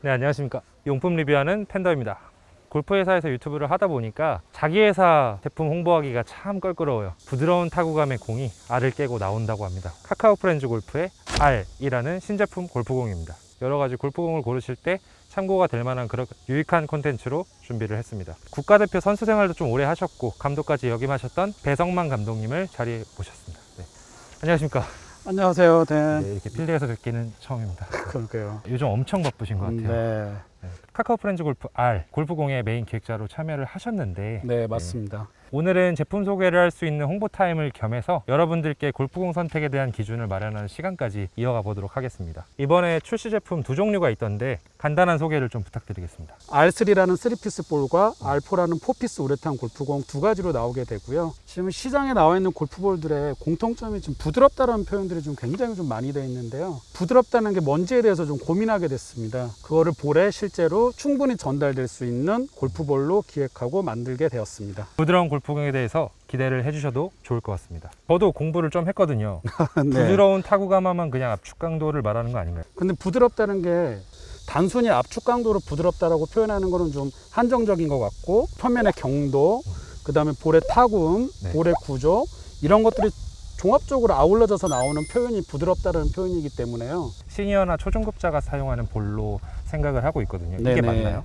네, 안녕하십니까. 용품 리뷰하는 팬더입니다. 골프회사에서 유튜브를 하다 보니까 자기 회사 제품 홍보하기가 참 껄끄러워요. 부드러운 타구감의 공이 알을 깨고 나온다고 합니다. 카카오 프렌즈 골프의 R이라는 신제품 골프공입니다. 여러 가지 골프공을 고르실 때 참고가 될 만한 그런 유익한 콘텐츠로 준비를 했습니다. 국가대표 선수 생활도 좀 오래 하셨고 감독까지 역임하셨던 배성만 감독님을 자리에 모셨습니다. 네. 안녕하십니까. 안녕하세요. 네, 이렇게 필드에서 뵙기는 처음입니다. 그러게요. 요즘 엄청 바쁘신 것 같아요. 네. 네. 카카오 프렌즈 골프 R 골프공의 메인 기획자로 참여를 하셨는데 네, 맞습니다. 오늘은 제품 소개를 할 수 있는 홍보 타임을 겸해서 여러분들께 골프공 선택에 대한 기준을 마련하는 시간까지 이어가 보도록 하겠습니다. 이번에 출시 제품 두 종류가 있던데 간단한 소개를 좀 부탁드리겠습니다. R3라는 3피스 볼과 R4라는 4피스 우레탄 골프공 두 가지로 나오게 되고요. 지금 시장에 나와 있는 골프볼들의 공통점이 좀 부드럽다는 표현들이 좀 굉장히 좀 많이 되어 있는데요. 부드럽다는 게 뭔지에 대해서 좀 고민하게 됐습니다. 그거를 볼에 실제로 충분히 전달될 수 있는 골프볼로 기획하고 만들게 되었습니다. 부드러운 골프공에 대해서 기대를 해주셔도 좋을 것 같습니다. 저도 공부를 좀 했거든요. 네. 부드러운 타구감 하면 그냥 압축 강도를 말하는 거 아닌가요? 근데 부드럽다는 게 단순히 압축 강도로 부드럽다라고 표현하는 거는 좀 한정적인 것 같고, 표면의 경도, 그 다음에 볼의 타구음, 네. 볼의 구조, 이런 것들이 종합적으로 아울러져서 나오는 표현이 부드럽다는 표현이기 때문에요. 시니어나 초중급자가 사용하는 볼로 생각을 하고 있거든요. 이게 네네. 맞나요?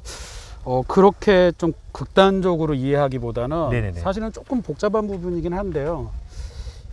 그렇게 좀 극단적으로 이해하기보다는 네네네. 사실은 조금 복잡한 부분이긴 한데요.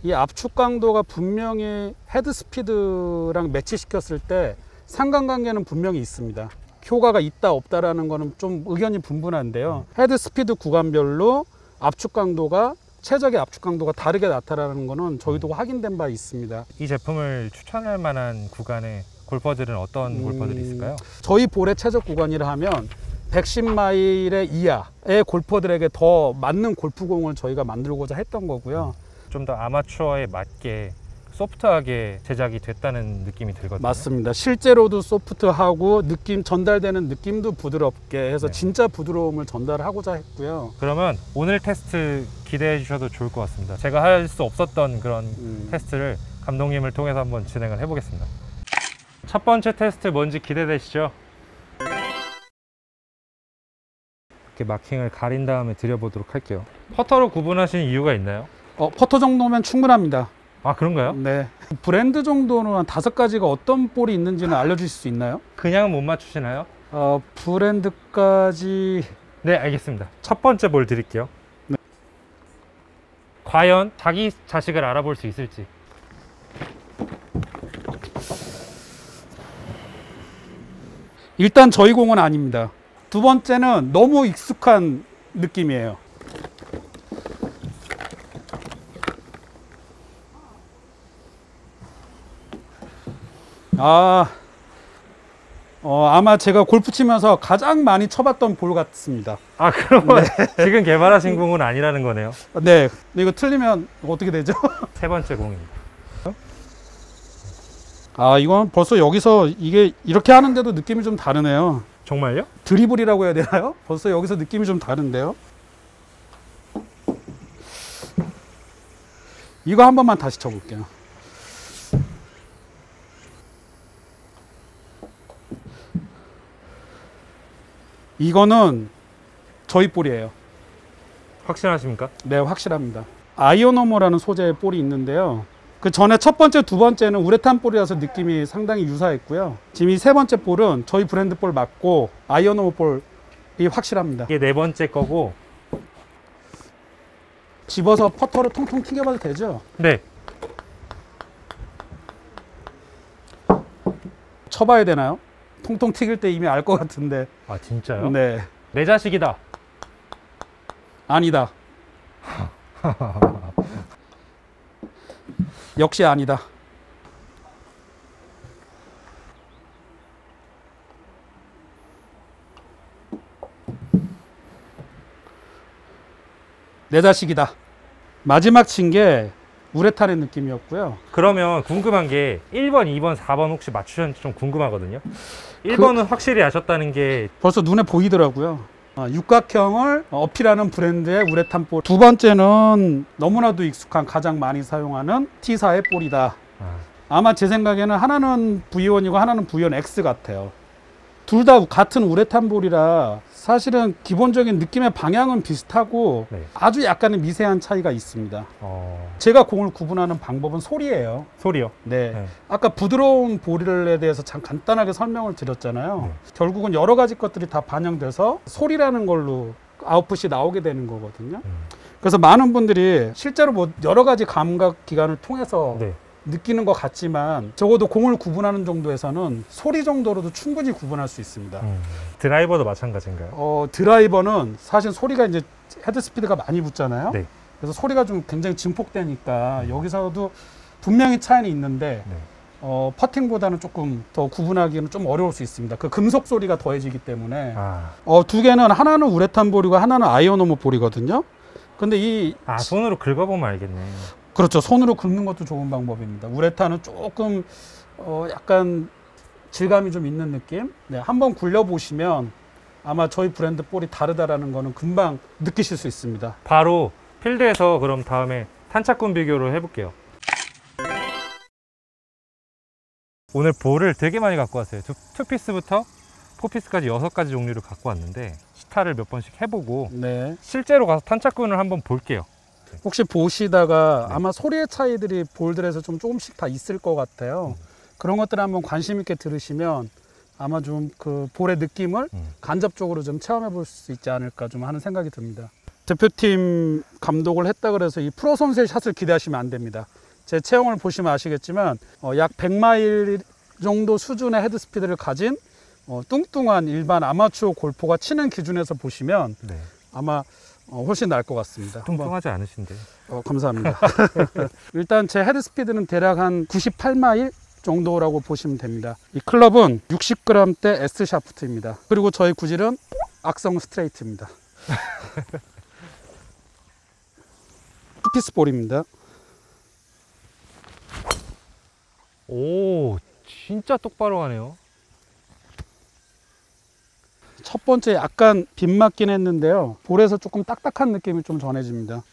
이 압축 강도가 분명히 헤드 스피드랑 매치시켰을 때 상관관계는 분명히 있습니다. 효과가 있다 없다라는 거는 좀 의견이 분분한데요. 헤드 스피드 구간별로 압축 강도가 최적의 압축 강도가 다르게 나타나는 거는 저희도 확인된 바 있습니다. 이 제품을 추천할 만한 구간의 골퍼들은 어떤 골퍼들이 있을까요? 저희 볼의 최적 구간이라 하면 110마일의 이하의 골퍼들에게 더 맞는 골프공을 저희가 만들고자 했던 거고요. 좀 더 아마추어에 맞게 소프트하게 제작이 됐다는 느낌이 들거든요. 맞습니다. 실제로도 소프트하고 느낌 전달되는 느낌도 부드럽게 해서 네. 진짜 부드러움을 전달하고자 했고요. 그러면 오늘 테스트 기대해 주셔도 좋을 것 같습니다. 제가 할 수 없었던 그런 테스트를 감독님을 통해서 한번 진행을 해보겠습니다. 첫 번째 테스트 뭔지 기대되시죠? 이렇게 마킹을 가린 다음에 드려보도록 할게요. 퍼터로 구분하신 이유가 있나요? 퍼터 정도면 충분합니다. 아, 그런가요? 네. 브랜드 정도는 한 5가지가 어떤 볼이 있는지는 알려주실 수 있나요? 그냥 못 맞추시나요? 브랜드까지. 네, 알겠습니다. 첫 번째 볼 드릴게요. 네. 과연 자기 자식을 알아볼 수 있을지. 일단 저희 공은 아닙니다. 두 번째는 너무 익숙한 느낌이에요. 아마 제가 골프 치면서 가장 많이 쳐봤던 볼 같습니다. 아, 그러면 지금 개발하신 공은 아니라는 거네요. 네. 근데 이거 틀리면 어떻게 되죠? 세 번째 공입니다. 이건 벌써 여기서 이게 이렇게 하는데도 느낌이 좀 다르네요. 정말요? 드리블이라고 해야 되나요? 벌써 여기서 느낌이 좀 다른데요. 이거 한 번만 다시 쳐볼게요. 이거는 저희 볼이에요. 확실하십니까? 네, 확실합니다. 아이오노모라는 소재의 볼이 있는데요. 그 전에 첫 번째, 두 번째는 우레탄 볼이라서 느낌이 상당히 유사했고요. 지금 이 세 번째 볼은 저희 브랜드 볼 맞고 아이오노모 볼이 확실합니다. 이게 네 번째 거고. 집어서 퍼터로 통통 튀겨봐도 되죠? 네. 쳐봐야 되나요? 통통 튀길 때 이미 알 것 같은데. 아, 진짜요? 네. 내 자식이다. 아니다. 역시 아니다. 내 자식이다. 마지막 친 게 우레탄의 느낌이었고요. 그러면 궁금한 게 1번, 2번, 4번 혹시 맞추셨는지 좀 궁금하거든요. 1번은 확실히 아셨다는 게 벌써 눈에 보이더라고요. 육각형을 어필하는 브랜드의 우레탄 볼. 두 번째는 너무나도 익숙한 가장 많이 사용하는 T사의 볼이다. 아마 제 생각에는 하나는 V1이고 하나는 V1X 같아요. 둘 다 같은 우레탄 볼이라 사실은 기본적인 느낌의 방향은 비슷하고 네. 아주 약간의 미세한 차이가 있습니다. 어, 제가 공을 구분하는 방법은 소리예요. 소리요? 네. 네. 아까 부드러운 볼에 대해서 참 간단하게 설명을 드렸잖아요. 네. 결국은 여러 가지 것들이 다 반영돼서 소리라는 걸로 아웃풋이 나오게 되는 거거든요. 그래서 많은 분들이 실제로 뭐 여러 가지 감각 기관을 통해서 네. 느끼는 것 같지만 적어도 공을 구분하는 정도에서는 소리 정도로도 충분히 구분할 수 있습니다. 드라이버도 마찬가지인가요? 드라이버는 사실 소리가 이제 헤드 스피드가 많이 붙잖아요. 네. 그래서 소리가 좀 굉장히 증폭되니까 여기서도 분명히 차이는 있는데 네. 퍼팅보다는 조금 더 구분하기는 좀 어려울 수 있습니다. 그 금속 소리가 더해지기 때문에 아, 두 개는 하나는 우레탄 볼이고 하나는 아이오노모 볼이거든요. 근데 손으로 긁어보면 알겠네. 그렇죠. 손으로 긁는 것도 좋은 방법입니다. 우레탄은 조금 약간 질감이 좀 있는 느낌. 네, 한번 굴려보시면 아마 저희 브랜드 볼이 다르다라는 거는 금방 느끼실 수 있습니다. 바로 필드에서 그럼 다음에 탄착군 비교를 해볼게요. 오늘 볼을 되게 많이 갖고 왔어요. 2피스부터 4피스까지 6가지 종류를 갖고 왔는데 시타를 몇 번씩 해보고 네. 실제로 가서 탄착군을 한번 볼게요. 혹시 보시다가 네. 아마 소리의 차이들이 볼들에서 좀 조금씩 다 있을 것 같아요. 그런 것들 한번 관심 있게 들으시면 아마 좀 그 볼의 느낌을 간접적으로 좀 체험해 볼 수 있지 않을까 좀 하는 생각이 듭니다. 대표팀 감독을 했다 그래서 이 프로 선수의 샷을 기대하시면 안 됩니다. 제 체형을 보시면 아시겠지만 약 100마일 정도 수준의 헤드 스피드를 가진 뚱뚱한 일반 아마추어 골퍼가 치는 기준에서 보시면 네. 아마 훨씬 나을 것 같습니다. 뚱뚱하지 않으신데. 감사합니다. 일단 제 헤드 스피드는 대략 한 98마일 정도라고 보시면 됩니다. 이 클럽은 60g대 S 샤프트입니다. 그리고 저의 구질은 악성 스트레이트입니다. 투피스 볼입니다. 오, 진짜 똑바로 하네요. 첫 번째 약간 빗맞긴 했는데요. 볼에서 조금 딱딱한 느낌이 좀 전해집니다.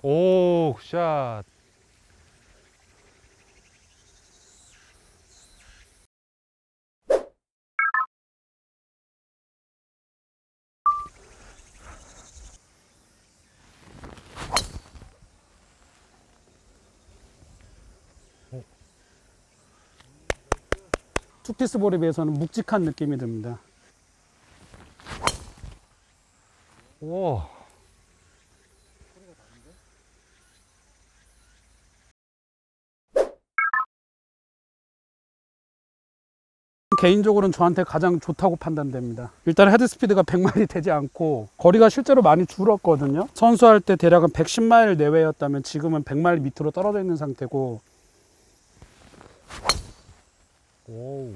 오, 샷. 투피스 볼에 비해서는 묵직한 느낌이 듭니다. 오. 개인적으로는 저한테 가장 좋다고 판단됩니다. 일단 헤드 스피드가 100마일이 되지 않고 거리가 실제로 많이 줄었거든요. 선수할 때 대략 110마일 내외였다면 지금은 100마일 밑으로 떨어져 있는 상태고, 오.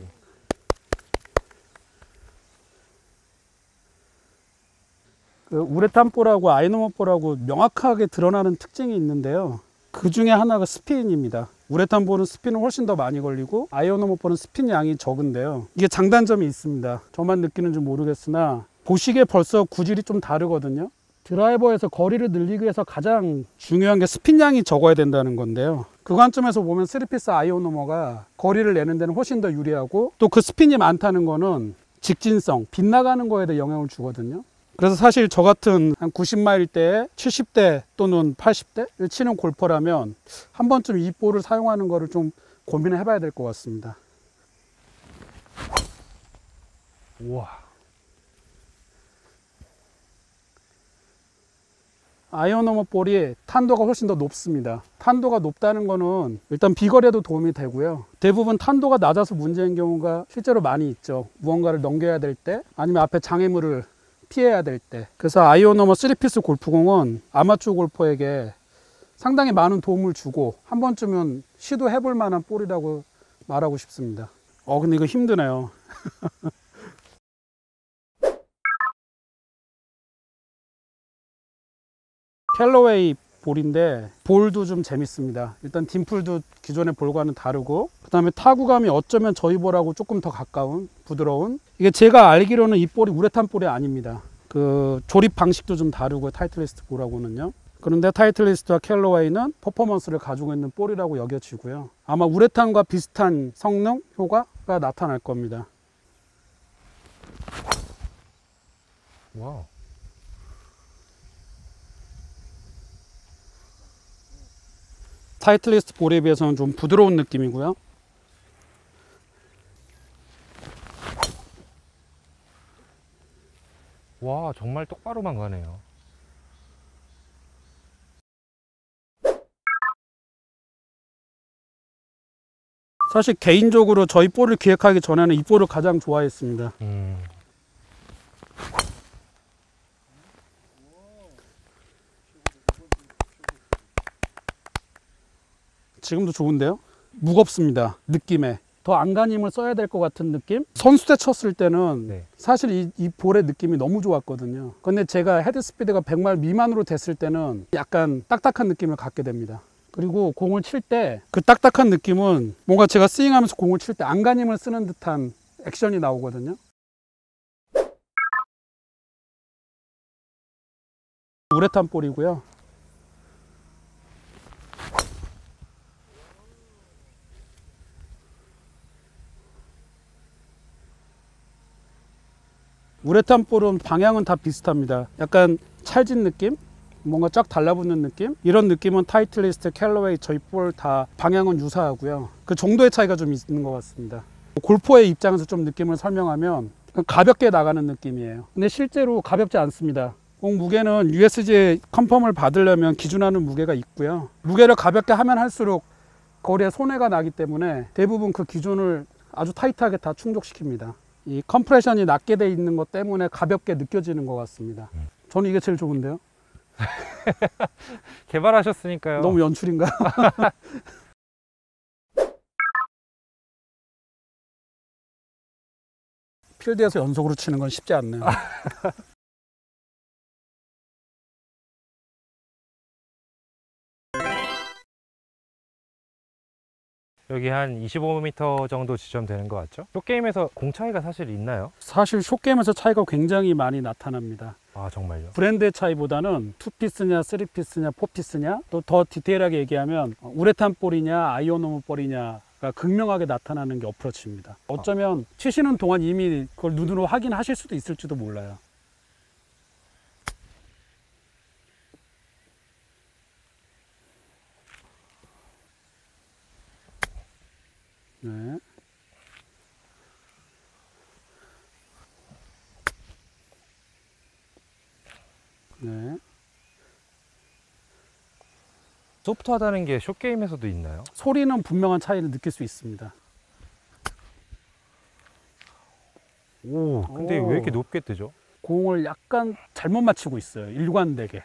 그 우레탄 볼하고 아이노모 볼하고 명확하게 드러나는 특징이 있는데요. 그 중에 하나가 스핀입니다. 우레탄 볼은 스핀은 훨씬 더 많이 걸리고 아이오노모 볼은 스핀 양이 적은데요. 이게 장단점이 있습니다. 저만 느끼는지 모르겠으나 보시기에 벌써 구질이 좀 다르거든요. 드라이버에서 거리를 늘리기 위해서 가장 중요한 게 스핀 양이 적어야 된다는 건데요. 그 관점에서 보면 3피스 아이오노모가 거리를 내는 데는 훨씬 더 유리하고, 또 그 스핀이 많다는 거는 직진성, 빗나가는 거에 대해 영향을 주거든요. 그래서 사실 저 같은 한 90마일 대에 70대 또는 80대를 치는 골퍼라면 한 번쯤 이 볼을 사용하는 거를 좀 고민을 해봐야 될 것 같습니다. 우와. 아이오노모 볼이 탄도가 훨씬 더 높습니다. 탄도가 높다는 거는 일단 비거리에도 도움이 되고요. 대부분 탄도가 낮아서 문제인 경우가 실제로 많이 있죠. 무언가를 넘겨야 될 때, 아니면 앞에 장애물을 피해야 될 때. 그래서 아이오노모 3피스 골프공은 아마추어 골퍼에게 상당히 많은 도움을 주고 한 번쯤은 시도해 볼 만한 볼이라고 말하고 싶습니다. 근데 이거 힘드네요. 캘러웨이 볼인데 볼도 좀 재밌습니다. 일단 딤플도 기존의 볼과는 다르고, 그 다음에 타구감이 어쩌면 저희 볼하고 조금 더 가까운 부드러운, 이게 제가 알기로는 이 볼이 우레탄 볼이 아닙니다. 그 조립 방식도 좀 다르고 타이틀리스트 볼하고는요. 그런데 타이틀리스트와 캘러웨이는 퍼포먼스를 가지고 있는 볼이라고 여겨지고요. 아마 우레탄과 비슷한 성능, 효과가 나타날 겁니다. 와우. 타이틀리스트 볼에 비해서는 좀 부드러운 느낌이고요. 와, 정말 똑바로만 가네요. 사실 개인적으로 저희 볼을 기획하기 전에는 이 볼을 가장 좋아했습니다. 지금도 좋은데요? 무겁습니다. 느낌에. 더 안간힘을 써야 될 것 같은 느낌? 선수 때 쳤을 때는 네. 사실 이 볼의 느낌이 너무 좋았거든요. 근데 제가 헤드 스피드가 100마일 미만으로 됐을 때는 약간 딱딱한 느낌을 갖게 됩니다. 그리고 공을 칠 때 그 딱딱한 느낌은 뭔가 제가 스윙하면서 공을 칠 때 안간힘을 쓰는 듯한 액션이 나오거든요. 우레탄 볼이고요. 우레탄 볼은 방향은 다 비슷합니다. 약간 찰진 느낌? 뭔가 쫙 달라붙는 느낌? 이런 느낌은 타이틀리스트, 캘러웨이 저희 볼 다 방향은 유사하고요. 그 정도의 차이가 좀 있는 것 같습니다. 골퍼의 입장에서 좀 느낌을 설명하면 가볍게 나가는 느낌이에요. 근데 실제로 가볍지 않습니다. 공 무게는 USGA 컨펌을 받으려면 기준하는 무게가 있고요. 무게를 가볍게 하면 할수록 거리에 손해가 나기 때문에 대부분 그 기준을 아주 타이트하게 다 충족시킵니다. 이 컴프레션이 낮게 돼 있는 것 때문에 가볍게 느껴지는 것 같습니다. 저는 이게 제일 좋은데요. 개발하셨으니까요. 너무 연출인가? 필드에서 연속으로 치는 건 쉽지 않네요. 여기 한 25m 정도 지점되는 것 같죠? 쇼게임에서 공 차이가 사실 있나요? 사실 숏게임에서 차이가 굉장히 많이 나타납니다. 아, 정말요? 브랜드의 차이보다는 2피스냐 3피스냐 4피스냐 또 더 디테일하게 얘기하면 우레탄 볼이냐 아이오노무 볼이냐가 극명하게 나타나는 게 어프로치입니다. 어쩌면 치시는 동안 이미 그걸 눈으로 확인하실 수도 있을지도 몰라요. 네. 네. 소프트하다는 게 쇼게임에서도 있나요? 소리는 분명한 차이를 느낄 수 있습니다. 오, 근데 오. 왜 이렇게 높게 뜨죠? 공을 약간 잘못 맞추고 있어요. 일관되게.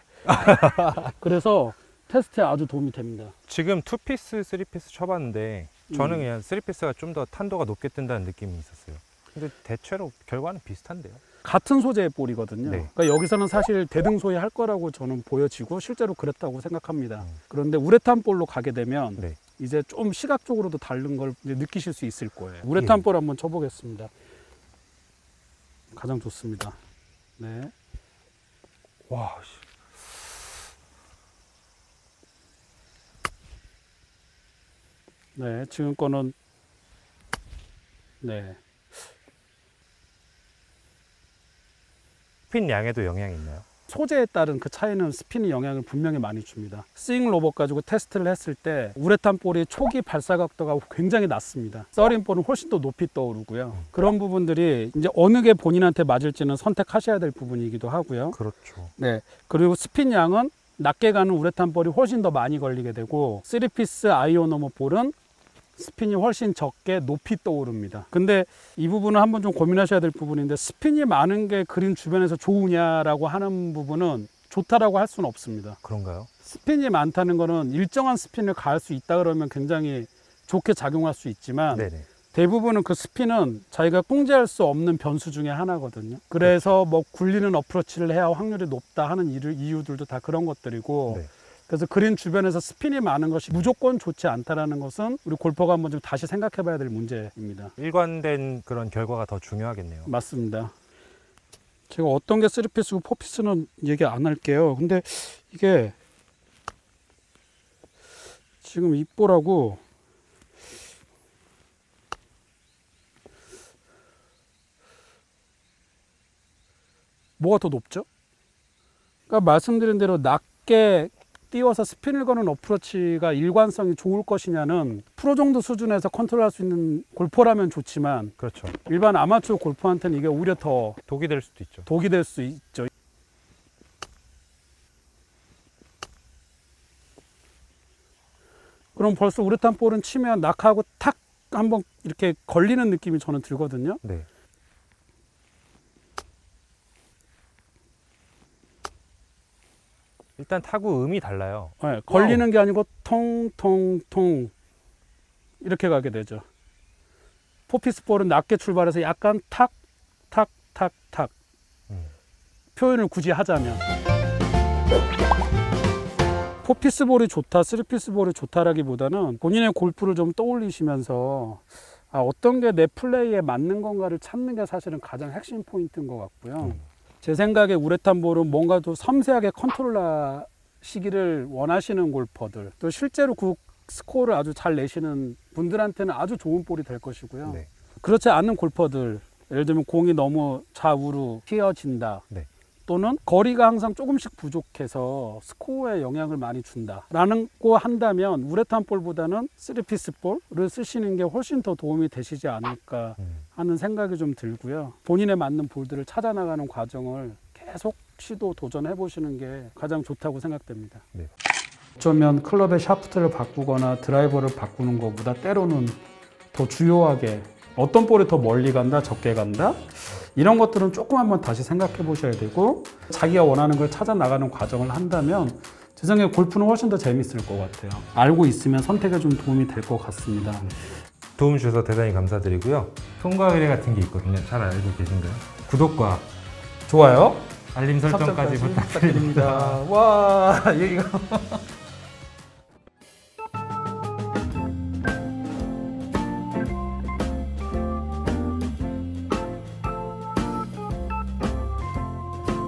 그래서 테스트에 아주 도움이 됩니다. 지금 2피스, 3피스 쳐봤는데 저는 음. 그냥 3피스가 좀 더 탄도가 높게 뜬다는 느낌이 있었어요. 근데 대체로 결과는 비슷한데요? 같은 소재의 볼이거든요. 네. 그러니까 여기서는 사실 대등소이 할 거라고 저는 보여지고 실제로 그랬다고 생각합니다. 그런데 우레탄 볼로 가게 되면 네. 이제 좀 시각적으로도 다른 걸 이제 느끼실 수 있을 거예요. 우레탄 볼 한번 쳐보겠습니다. 가장 좋습니다. 네. 와, 씨. 네, 지금 거는 네. 스핀 양에도 영향이 있나요? 소재에 따른 그 차이는 스핀이 영향을 분명히 많이 줍니다. 스윙 로봇 가지고 테스트를 했을 때 우레탄 볼이 초기 발사 각도가 굉장히 낮습니다. 서린 볼은 훨씬 더 높이 떠오르고요. 그런 부분들이 이제 어느 게 본인한테 맞을지는 선택하셔야 될 부분이기도 하고요. 그렇죠. 네. 그리고 스핀 양은 낮게 가는 우레탄 볼이 훨씬 더 많이 걸리게 되고 3피스 아이오노모 볼은 스핀이 훨씬 적게 높이 떠오릅니다. 근데 이 부분은 한번 좀 고민하셔야 될 부분인데 스핀이 많은 게 그린 주변에서 좋으냐라고 하는 부분은 좋다라고 할 수는 없습니다. 그런가요? 스핀이 많다는 거는 일정한 스핀을 가할 수 있다 그러면 굉장히 좋게 작용할 수 있지만 네네. 대부분은 그 스핀은 자기가 통제할 수 없는 변수 중에 하나거든요. 그래서 뭐 굴리는 어프로치를 해야 확률이 높다 하는 이유들도 다 그런 것들이고 네. 그래서 그린 주변에서 스핀이 많은 것이 무조건 좋지 않다라는 것은 우리 골퍼가 한번 좀 다시 생각해 봐야 될 문제입니다. 일관된 그런 결과가 더 중요하겠네요. 맞습니다. 제가 어떤 게 3피스고 4피스는 얘기 안 할게요. 근데 이게 지금 입보라고 뭐가 더 높죠? 그러니까 말씀드린 대로 낮게 띄워서 스핀을 거는 어프로치가 일관성이 좋을 것이냐는 프로 정도 수준에서 컨트롤할 수 있는 골퍼라면 좋지만 그렇죠. 일반 아마추어 골퍼한테는 이게 오히려 더 독이 될 수도 있죠. 독이 될 수 있죠. 그럼 벌써 우레탄 볼은 치면 낙하하고 탁 한번 이렇게 걸리는 느낌이 저는 들거든요. 네. 일단 타구 음이 달라요. 네, 걸리는 게 아니고 통통통 이렇게 가게 되죠. 포피스 볼은 낮게 출발해서 약간 탁 탁 탁 탁 표현을 굳이 하자면 포피스 볼이 좋다, 쓰리피스 볼이 좋다라기보다는 본인의 골프를 좀 떠올리시면서 어떤 게 내 플레이에 맞는 건가를 찾는 게 사실은 가장 핵심 포인트인 것 같고요. 제 생각에 우레탄 볼은 뭔가 좀 섬세하게 컨트롤 하시기를 원하시는 골퍼들, 또 실제로 그 스코어를 아주 잘 내시는 분들한테는 아주 좋은 볼이 될 것이고요. 네. 그렇지 않은 골퍼들, 예를 들면 공이 너무 좌우로 휘어진다. 네. 또는 거리가 항상 조금씩 부족해서 스코어에 영향을 많이 준다라는 거 한다면 우레탄 볼보다는 쓰리피스 볼을 쓰시는 게 훨씬 더 도움이 되시지 않을까 하는 생각이 좀 들고요. 본인에 맞는 볼들을 찾아 나가는 과정을 계속 시도 도전해 보시는 게 가장 좋다고 생각됩니다. 네. 어쩌면 클럽의 샤프트를 바꾸거나 드라이버를 바꾸는 것보다 때로는 더 주요하게 어떤 볼이 더 멀리 간다, 적게 간다, 이런 것들은 조금 한번 다시 생각해 보셔야 되고, 자기가 원하는 걸 찾아 나가는 과정을 한다면 제 생각에 골프는 훨씬 더 재밌을 것 같아요. 알고 있으면 선택에 좀 도움이 될 것 같습니다. 도움 주셔서 대단히 감사드리고요. 통과 의뢰 같은 게 있거든요. 잘 알고 계신가요? 구독과 좋아요. 알림 설정까지 부탁드립니다. 와, 이거